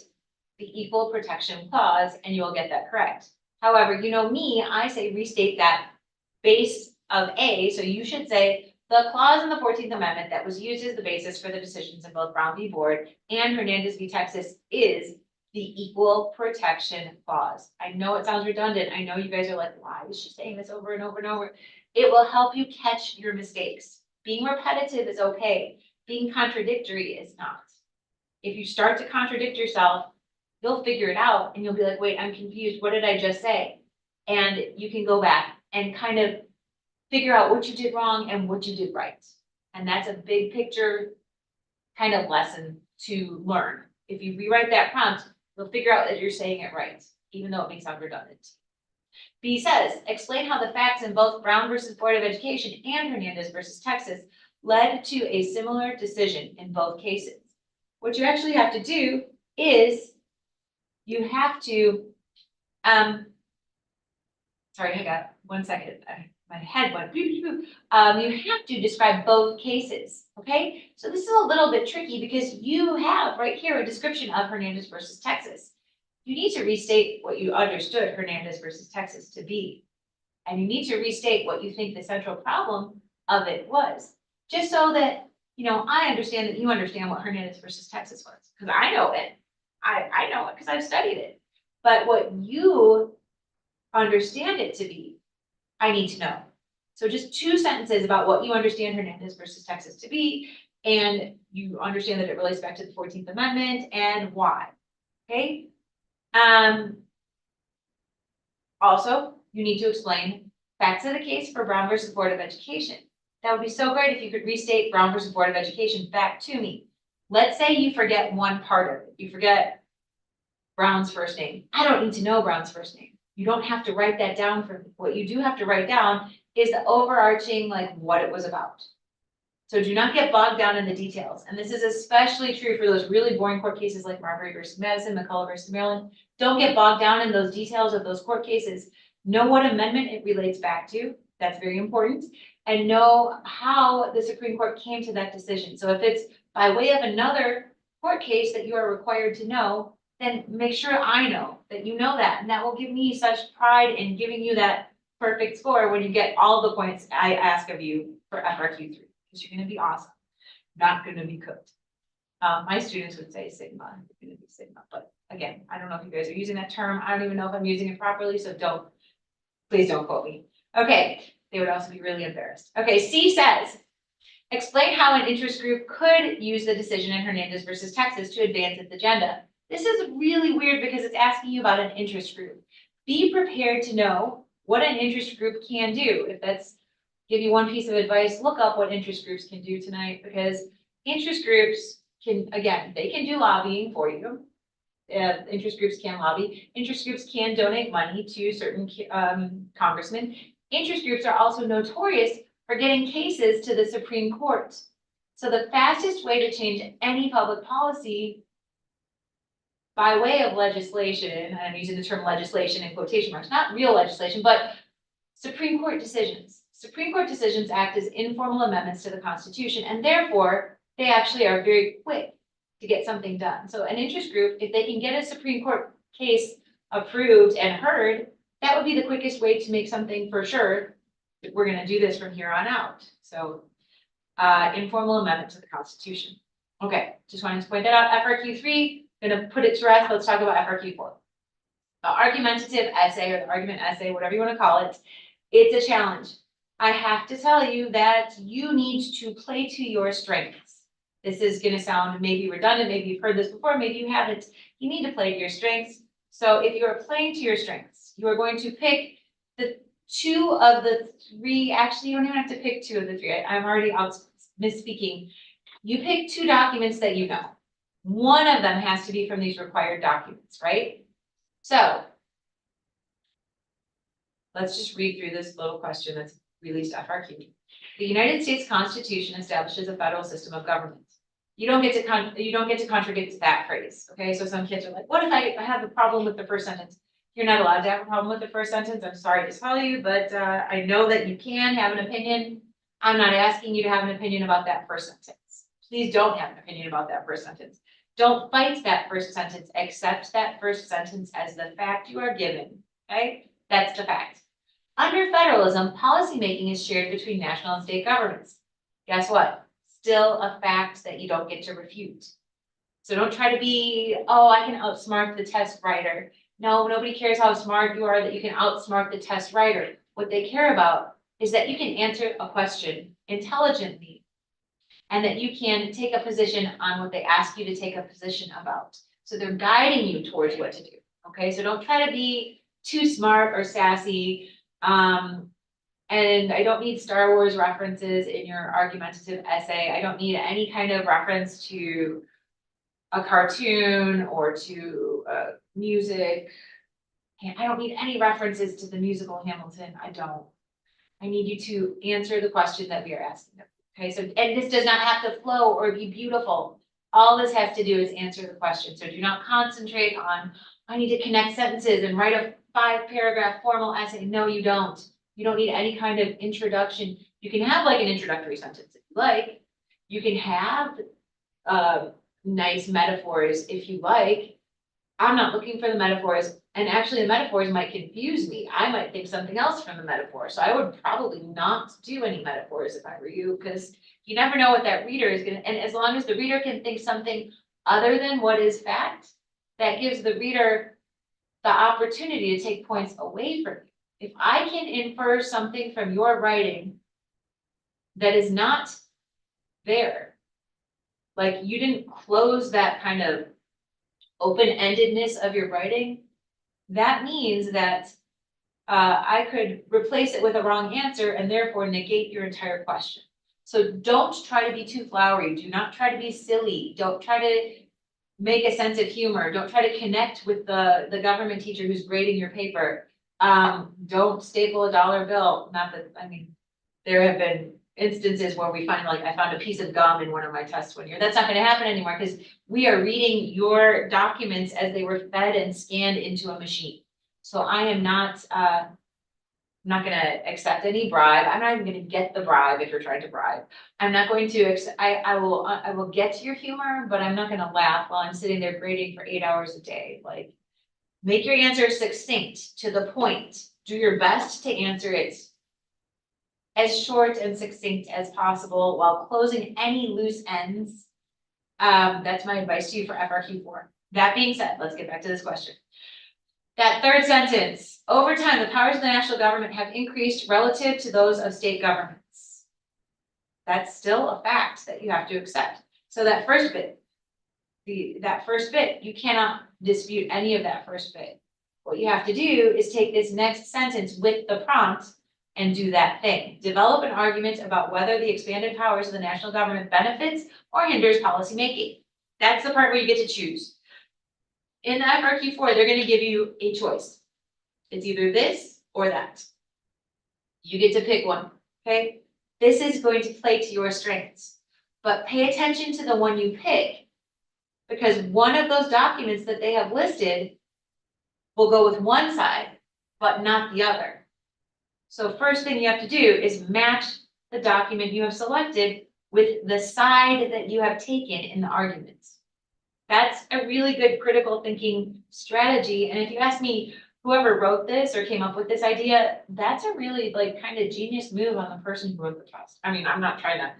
the equal protection clause, and you will get that correct. However, you know me, I say restate that base of A, so you should say the clause in the 14th Amendment that was used as the basis for the decisions in both Brown v. Board and Hernandez v. Texas is the equal protection clause. I know it sounds redundant. I know you guys are like, why is she saying this over and over and over? It will help you catch your mistakes. Being repetitive is okay. Being contradictory is not. If you start to contradict yourself, you'll figure it out and you'll be like, wait, I'm confused. What did I just say? And you can go back and kind of figure out what you did wrong and what you did right. And that's a big picture kind of lesson to learn. If you rewrite that prompt, you'll figure out that you're saying it right, even though it may sound redundant. B says, explain how the facts in both Brown versus Board of Education and Hernandez versus Texas led to a similar decision in both cases. What you actually have to do is you have to, sorry, I got 1 second. My head went, you have to describe both cases, okay? So this is a little bit tricky because you have right here a description of Hernandez versus Texas. You need to restate what you understood Hernandez versus Texas to be. And you need to restate what you think the central problem of it was. Just so that, you know, I understand that you understand what Hernandez versus Texas was. Because I know it. I know it because I've studied it. But what you understand it to be, I need to know. So just 2 sentences about what you understand Hernandez versus Texas to be, and you understand that it relates back to the 14th Amendment and why, okay? Also, you need to explain facts of the case for Brown versus Board of Education. That would be so great if you could restate Brown versus Board of Education back to me. Let's say you forget one part of it. You forget Brown's first name. I don't need to know Brown's first name. You don't have to write that down for me. What you do have to write down is the overarching, like what it was about. So do not get bogged down in the details. And this is especially true for those really boring court cases like Marbury versus Madison, McCullough versus Maryland. Don't get bogged down in those details of those court cases. Know what amendment it relates back to. That's very important. And know how the Supreme Court came to that decision. So if it's by way of another court case that you are required to know, then make sure I know that you know that. And that will give me such pride in giving you that perfect score when you get all the points I ask of you for FRQ3, because you're going to be awesome, not going to be cooked. My students would say Sigma, you're going to be Sigma. But again, I don't know if you guys are using that term. I don't even know if I'm using it properly. So please don't quote me. Okay. They would also be really embarrassed. Okay. C says, explain how an interest group could use the decision in Hernandez versus Texas to advance its agenda. This is really weird because it's asking you about an interest group. Be prepared to know what an interest group can do. If that's give you one piece of advice, look up what interest groups can do tonight, because interest groups can, again, they can do lobbying for you. Interest groups can lobby. Interest groups can donate money to certain congressmen. Interest groups are also notorious for getting cases to the Supreme Court. So the fastest way to change any public policy by way of legislation, and I'm using the term legislation in quotation marks, not real legislation, but Supreme Court decisions. Supreme Court decisions act as informal amendments to the Constitution, and therefore they actually are very quick to get something done. So an interest group, if they can get a Supreme Court case approved and heard, that would be the quickest way to make something for sure. We're going to do this from here on out. So informal amendment to the Constitution. Okay, just wanted to point that out. FRQ3, going to put it to rest. Let's talk about FRQ4. the argumentative essay or the argument essay, whatever you want to call it, it's a challenge. I have to tell you that you need to play to your strengths. This is going to sound maybe redundant, maybe you've heard this before, maybe you haven't. You need to play to your strengths. So if you're playing to your strengths, you are going to pick the 2 of the 3, actually you don't even have to pick 2 of the 3, I'm already out misspeaking. You pick 2 documents that you know. One of them has to be from these required documents, right? So let's just read through this little question that's released FRQ. The United States Constitution establishes a federal system of government. You don't get to contradict that phrase, okay? So some kids are like, what if I have a problem with the first sentence? You're not allowed to have a problem with the first sentence. I'm sorry to tell you, but I know that you can have an opinion. I'm not asking you to have an opinion about that first sentence. Please don't have an opinion about that first sentence. Don't fight that first sentence. Accept that first sentence as the fact you are given, okay? That's the fact. Under federalism, policymaking is shared between national and state governments. Guess what? Still a fact that you don't get to refute. So don't try to be, oh, I can outsmart the test writer. No, nobody cares how smart you are that you can outsmart the test writer. What they care about is that you can answer a question intelligently and that you can take a position on what they ask you to take a position about. So they're guiding you towards what to do. Okay, so don't try to be too smart or sassy. And I don't need Star Wars references in your argumentative essay. I don't need any kind of reference to a cartoon or to music. I don't need any references to the musical Hamilton. I don't. I need you to answer the question that we are asking them. Okay, so, and this does not have to flow or be beautiful. All this has to do is answer the question. So do not concentrate on, I need to connect sentences and write a 5-paragraph formal essay. No, you don't. You don't need any kind of introduction. You can have like an introductory sentence if you like. You can have nice metaphors if you like. I'm not looking for the metaphors. And actually the metaphors might confuse me. I might think something else from the metaphor. So I would probably not do any metaphors if I were you, because you never know what that reader is gonna, and as long as the reader can think something other than what is fact, that gives the reader the opportunity to take points away from you. If I can infer something from your writing that is not there, like you didn't close that kind of open-endedness of your writing, that means that I could replace it with a wrong answer and therefore negate your entire question. So don't try to be too flowery. Do not try to be silly. Don't try to make a sense of humor. Don't try to connect with the government teacher who's grading your paper. Don't staple a dollar bill. Not that, I mean, there have been instances where we find, like, I found a piece of gum in one of my tests one year. That's not going to happen anymore because we are reading your documents as they were fed and scanned into a machine. So I am not, I'm not going to accept any bribe. I'm not even going to get the bribe if you're trying to bribe. I'm not going to, I will get your humor, but I'm not going to laugh while I'm sitting there grading for 8 hours a day. Like, make your answer succinct, to the point. Do your best to answer it as short and succinct as possible while closing any loose ends. That's my advice to you for FRQ4. That being said, let's get back to this question. That third sentence, over time, the powers of the national government have increased relative to those of state governments. That's still a fact that you have to accept. So that first bit, you cannot dispute any of that first bit. What you have to do is take this next sentence with the prompt and do that thing. Develop an argument about whether the expanded powers of the national government benefits or hinders policymaking. That's the part where you get to choose. In the FRQ4, they're going to give you a choice. It's either this or that. You get to pick one, okay? This is going to play to your strengths, but pay attention to the one you pick, because one of those documents that they have listed will go with one side, but not the other. So first thing you have to do is match the document you have selected with the side that you have taken in the arguments. That's a really good critical thinking strategy. And if you ask me, whoever wrote this or came up with this idea, that's a really like kind of genius move on the person who wrote the test. I mean, I'm not trying to,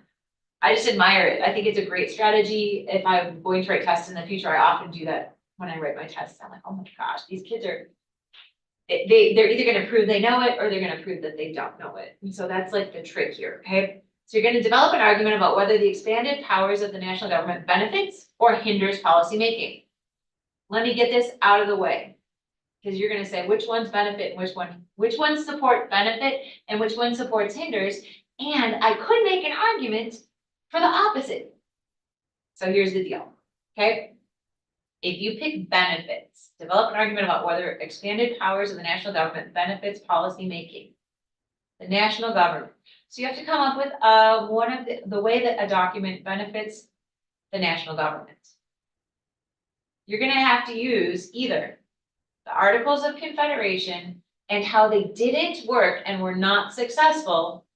I just admire it. I think it's a great strategy. If I'm going to write tests in the future, I often do that when I write my tests. I'm like, oh my gosh, these kids are they're either gonna prove they know it or they're gonna prove that they don't know it. And so that's like the trick here, okay? So you're gonna develop an argument about whether the expanded powers of the national government benefits or hinders policymaking. Let me get this out of the way, because you're gonna say which ones benefit and which ones support benefit and which one supports hinders. And I could make an argument for the opposite. So here's the deal, okay? If you pick benefits, develop an argument about whether expanded powers of the national government benefits policy making. The national government. So you have to come up with one of the way that a document benefits the national government. You're gonna have to use either the Articles of Confederation and how they didn't work and were not successful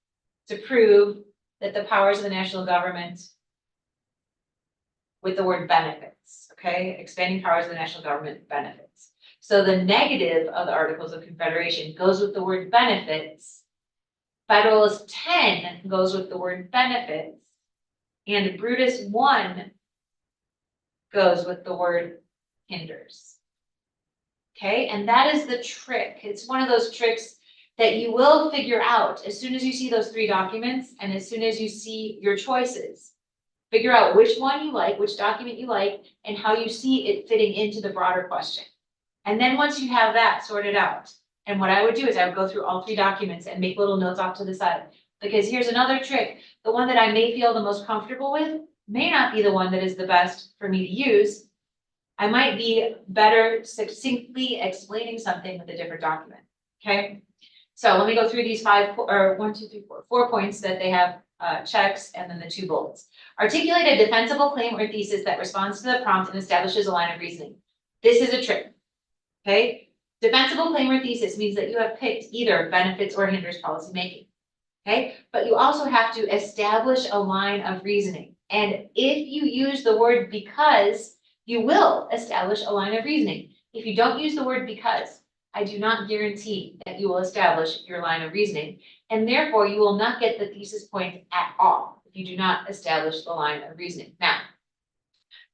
to prove that the powers of the national government with the word benefits, okay? Expanding powers of the national government benefits. So the negative of the Articles of Confederation goes with the word benefits. Federalist 10 goes with the word benefits. And Brutus 1 goes with the word hinders. Okay, and that is the trick. It's one of those tricks that you will figure out as soon as you see those three documents and as soon as you see your choices. Figure out which one you like, which document you like, and how you see it fitting into the broader question. And then once you have that sorted out, and what I would do is I would go through all three documents and make little notes off to the side. Because here's another trick. The one that I may feel the most comfortable with may not be the one that is the best for me to use. I might be better succinctly explaining something with a different document, okay? So let me go through these four points that they have checks and then the two bullets. Articulate a defensible claim or thesis that responds to the prompt and establishes a line of reasoning. This is a trick, okay? Defensible claim or thesis means that you have picked either benefits or hinders policymaking, okay? But you also have to establish a line of reasoning. And if you use the word because, you will establish a line of reasoning. If you don't use the word because, I do not guarantee that you will establish your line of reasoning, and therefore you will not get the thesis point at all if you do not establish the line of reasoning. Now,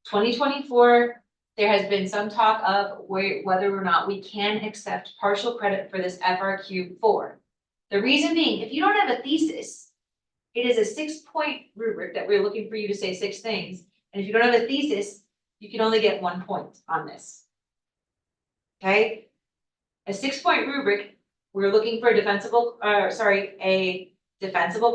2024, there has been some talk of whether or not we can accept partial credit for this FRQ4. The reason being, if you don't have a thesis, it is a 6-point rubric that we're looking for you to say 6 things, and if you don't have a thesis, you can only get 1 point on this. Okay? A 6-point rubric, we're looking for a defensible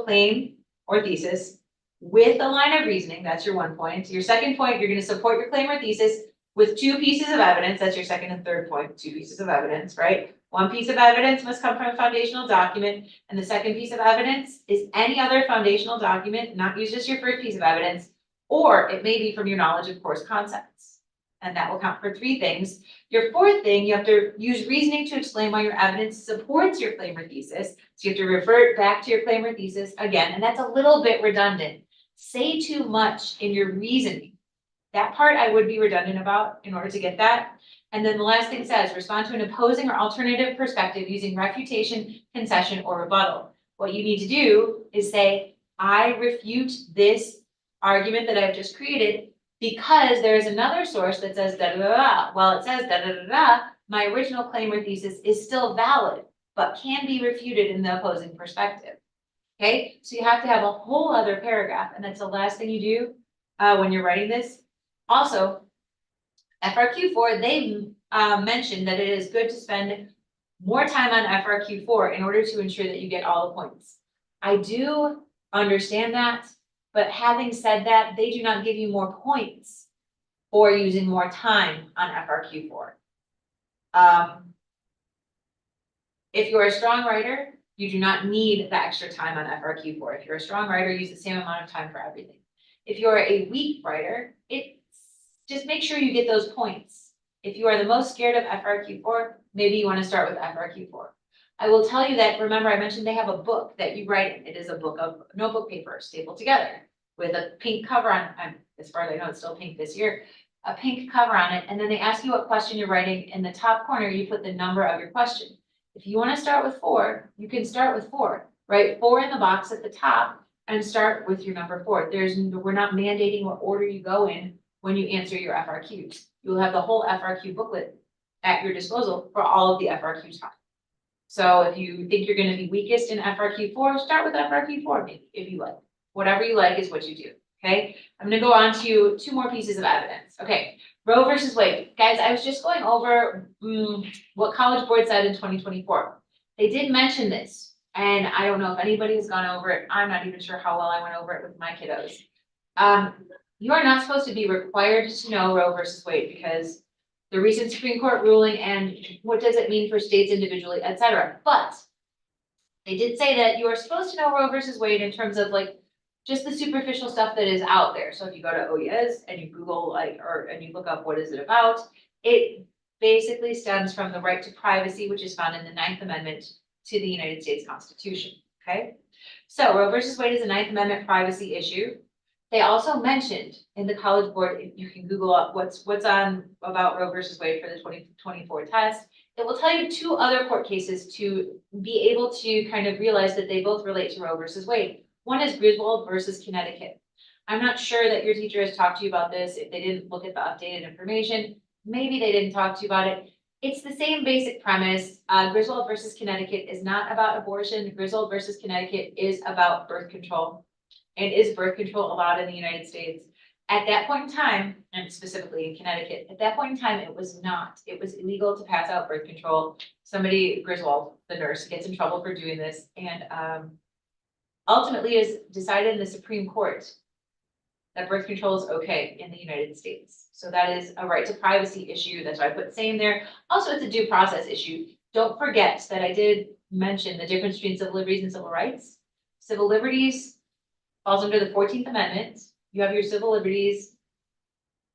claim or thesis with a line of reasoning. That's your 1 point. Your second point, you're going to support your claim or thesis with 2 pieces of evidence. That's your second and third point, 2 pieces of evidence, right? 1 piece of evidence must come from a foundational document, and the second piece of evidence is any other foundational document, not used as your first piece of evidence, or it may be from your knowledge of course concepts. And that will count for 3 things. Your fourth thing, you have to use reasoning to explain why your evidence supports your claim or thesis. So you have to revert back to your claim or thesis again, and that's a little bit redundant. Say too much in your reasoning. That part I would be redundant about in order to get that. And then the last thing says, respond to an opposing or alternative perspective using refutation, concession, or rebuttal. What you need to do is say, I refute this argument that I've just created because there is another source that says da da da da. Well, it says da da da da. My original claim or thesis is still valid, but can be refuted in the opposing perspective. Okay, so you have to have a whole other paragraph, and that's the last thing you do when you're writing this. Also, FRQ4, they mentioned that it is good to spend more time on FRQ4 in order to ensure that you get all the points. I do understand that. But having said that, they do not give you more points for using more time on FRQ4. If you're a strong writer, you do not need the extra time on FRQ4. If you're a strong writer, use the same amount of time for everything. If you're a weak writer, just make sure you get those points. If you are the most scared of FRQ4, maybe you want to start with FRQ4. I will tell you that, remember I mentioned they have a book that you write in. It is a book of notebook paper stapled together with a pink cover on, as far as I know, it's still pink this year, a pink cover on it. And then they ask you what question you're writing. In the top corner, you put the number of your question. If you want to start with 4, you can start with 4. Write 4 in the box at the top and start with your number 4. We're not mandating what order you go in when you answer your FRQs. You will have the whole FRQ booklet at your disposal for all of the FRQ time. So if you think you're gonna be weakest in FRQ4, start with FRQ4 maybe, if you like. Whatever you like is what you do, okay? I'm gonna go on to 2 more pieces of evidence. Okay, Roe versus Wade. Guys, I was just going over what College Board said in 2024. They did mention this, and I don't know if anybody has gone over it. I'm not even sure how well I went over it with my kiddos. You are not supposed to be required to know Roe versus Wade because the recent Supreme Court ruling and what does it mean for states individually, et cetera. But they did say that you are supposed to know Roe versus Wade in terms of like just the superficial stuff that is out there. So if you go to OES and you Google and you look up what is it about, it basically stems from the right to privacy, which is found in the 9th Amendment to the United States Constitution, okay? So Roe versus Wade is a 9th Amendment privacy issue. They also mentioned in the College Board, if you can Google up what's on about Roe versus Wade for the 2024 test, it will tell you 2 other court cases to be able to kind of realize that they both relate to Roe versus Wade. One is Griswold versus Connecticut. I'm not sure that your teacher has talked to you about this. If they didn't look at the updated information, maybe they didn't talk to you about it. It's the same basic premise. Griswold versus Connecticut is not about abortion. Griswold versus Connecticut is about birth control. And is birth control allowed in the United States? At that point in time, and specifically in Connecticut, at that point in time, it was not. It was illegal to pass out birth control. Somebody, Griswold, the nurse, gets in trouble for doing this, and ultimately is decided in the Supreme Court that birth control is okay in the United States. So that is a right to privacy issue. That's why I put same there. Also, it's a due process issue. Don't forget that I did mention the difference between civil liberties and civil rights. Civil liberties falls under the 14th Amendment. You have your civil liberties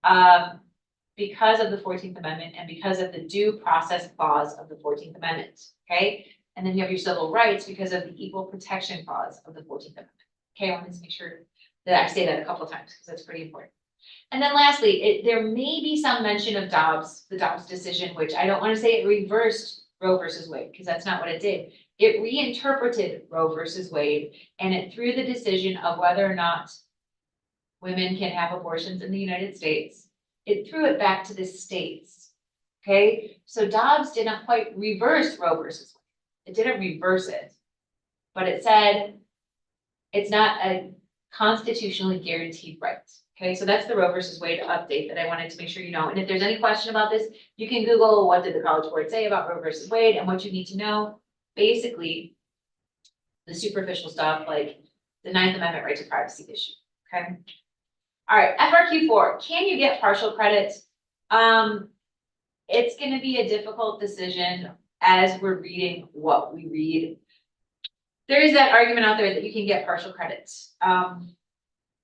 because of the 14th Amendment and because of the due process clause of the 14th Amendment, okay? And then you have your civil rights because of the equal protection clause of the 14th Amendment. Okay, I wanted to make sure that I say that a couple of times because that's pretty important. And then lastly, there may be some mention of Dobbs, the Dobbs decision, which I don't want to say it reversed Roe versus Wade because that's not what it did. It reinterpreted Roe versus Wade, and it threw the decision of whether or not women can have abortions in the United States. It threw it back to the states, okay? So Dobbs did not quite reverse Roe versus Wade. It didn't reverse it, but it said it's not a constitutionally guaranteed right, okay? So that's the Roe versus Wade update that I wanted to make sure you know. And if there's any question about this, you can Google what did the College Board say about Roe versus Wade and what you need to know. Basically, the superficial stuff like the 9th Amendment right to privacy issue, okay? All right, FRQ4, can you get partial credit? It's gonna be a difficult decision as we're reading what we read. There is that argument out there that you can get partial credit.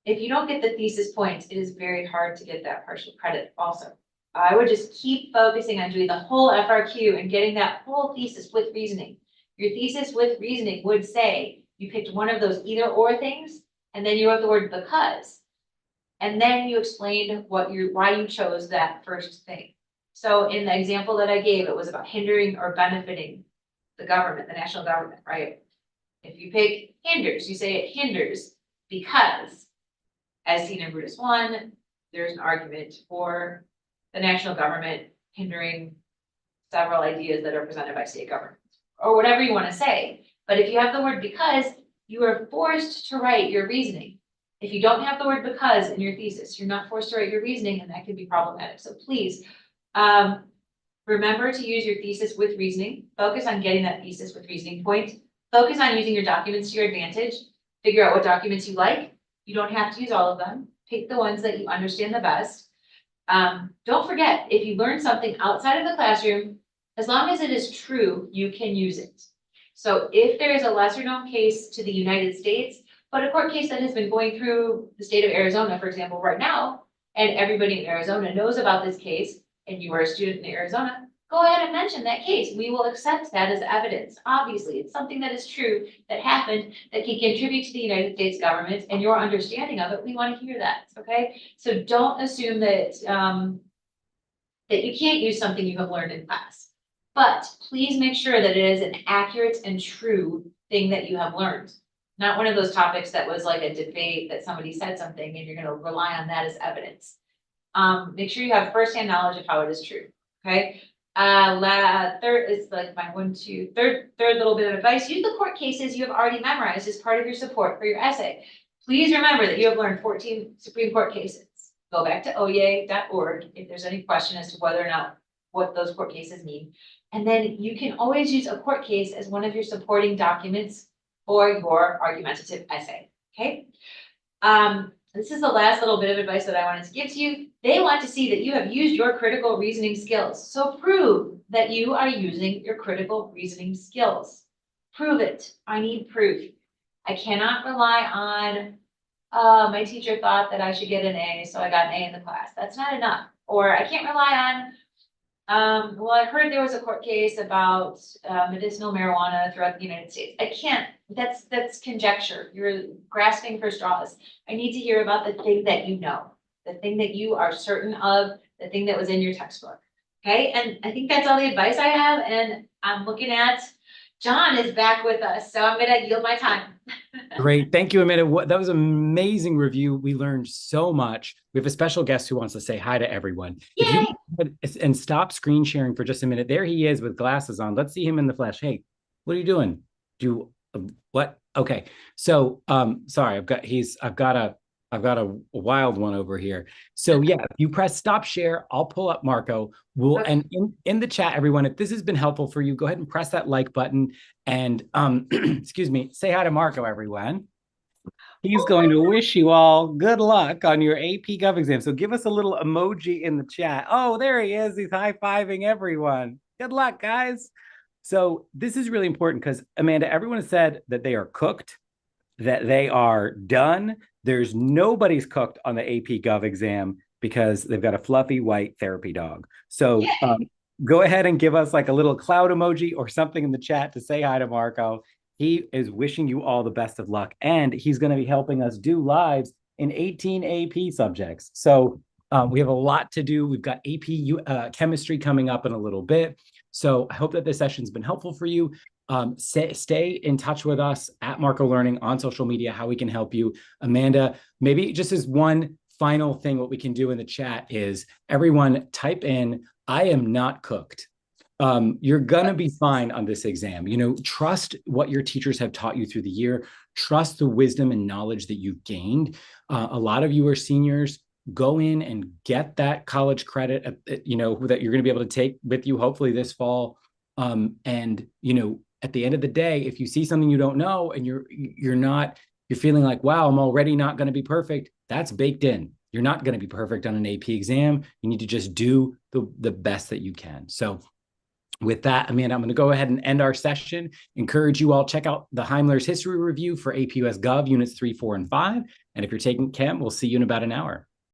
If you don't get the thesis points, it is very hard to get that partial credit also. I would just keep focusing on doing the whole FRQ and getting that whole thesis with reasoning. Your thesis with reasoning would say you picked one of those either or things, and then you wrote the word because. And then you explained why you chose that first thing. So in the example that I gave, it was about hindering or benefiting the government, the national government, right? If you pick hinders, you say it hinders because, as seen in Brutus 1, there's an argument for the national government hindering several ideas that are presented by state governments, or whatever you want to say. But if you have the word because, you are forced to write your reasoning. If you don't have the word because in your thesis, you're not forced to write your reasoning, and that can be problematic. So please, remember to use your thesis with reasoning. Focus on getting that thesis with reasoning point. Focus on using your documents to your advantage. Figure out what documents you like. You don't have to use all of them. Pick the ones that you understand the best. Don't forget, if you learn something outside of the classroom, as long as it is true, you can use it. So if there is a lesser known case to the United States, but a court case that has been going through the state of Arizona, for example, right now, and everybody in Arizona knows about this case, and you are a student in Arizona, go ahead and mention that case. We will accept that as evidence. Obviously, it's something that is true, that happened, that can contribute to the United States government and your understanding of it. We want to hear that, okay? So don't assume that, that you can't use something you have learned in class. But please make sure that it is an accurate and true thing that you have learned. Not one of those topics that was like a debate that somebody said something and you're going to rely on that as evidence. Make sure you have firsthand knowledge of how it is true, okay? Third is like my third little bit of advice. Use the court cases you have already memorized as part of your support for your essay. Please remember that you have learned 14 Supreme Court cases. Go back to oye.org if there's any question as to whether or not what those court cases mean. And then you can always use a court case as one of your supporting documents for your argumentative essay, okay? This is the last little bit of advice that I wanted to give to you. They want to see that you have used your critical reasoning skills. So prove that you are using your critical reasoning skills. Prove it. I need proof. I cannot rely on, my teacher thought that I should get an A, so I got an A in the class. That's not enough. Or I can't rely on, well, I heard there was a court case about medicinal marijuana throughout the United States. I can't, that's conjecture. You're grasping for straws. I need to hear about the thing that you know, the thing that you are certain of, the thing that was in your textbook. Okay, and I think that's all the advice I have. And I'm looking at John is back with us, so I'm gonna yield my time. Great. Thank you, Amanda. That was an amazing review. We learned so much. We have a special guest who wants to say hi to everyone. Yay! If you and stop screen sharing for just a minute. There he is with glasses on. Let's see him in the flesh. Hey, what are you doing? What? Okay. So sorry, I've got a wild one over here. So yeah, if you press stop share, I'll pull up Marco. And in the chat, everyone, if this has been helpful for you, go ahead and press that like button and excuse me, say hi to Marco, everyone. He's going to wish you all good luck on your AP Gov exam. So give us a little emoji in the chat. Oh, there he is. He's high-fiving everyone. Good luck, guys. So this is really important because, Amanda, everyone has said that they are cooked, that they are done. There's nobody's cooked on the AP Gov exam because they've got a fluffy white therapy dog. So go ahead and give us like a little cloud emoji or something in the chat to say hi to Marco. He is wishing you all the best of luck, and he's going to be helping us do lives in 18 AP subjects. So we have a lot to do. We've got AP chemistry coming up in a little bit. So I hope that this session's been helpful for you. Stay in touch with us at Marco Learning on social media, how we can help you. Amanda, maybe just as one final thing, what we can do in the chat is everyone type in, I am not cooked. You're going to be fine on this exam. You know, trust what your teachers have taught you through the year. Trust the wisdom and knowledge that you've gained. A lot of you are seniors. Go in and get that college credit, you know, that you're going to be able to take with you, hopefully this fall. And, you know, at the end of the day, if you see something you don't know and you're feeling like, wow, I'm already not going to be perfect, that's baked in. You're not going to be perfect on an AP exam. You need to just do the best that you can. So with that, Amanda, I'm going to go ahead and end our session. Encourage you all, check out the Heimler's History Review for AP U.S. Gov, Units 3, 4, and 5. And if you're taking Chem, we'll see you in about an hour.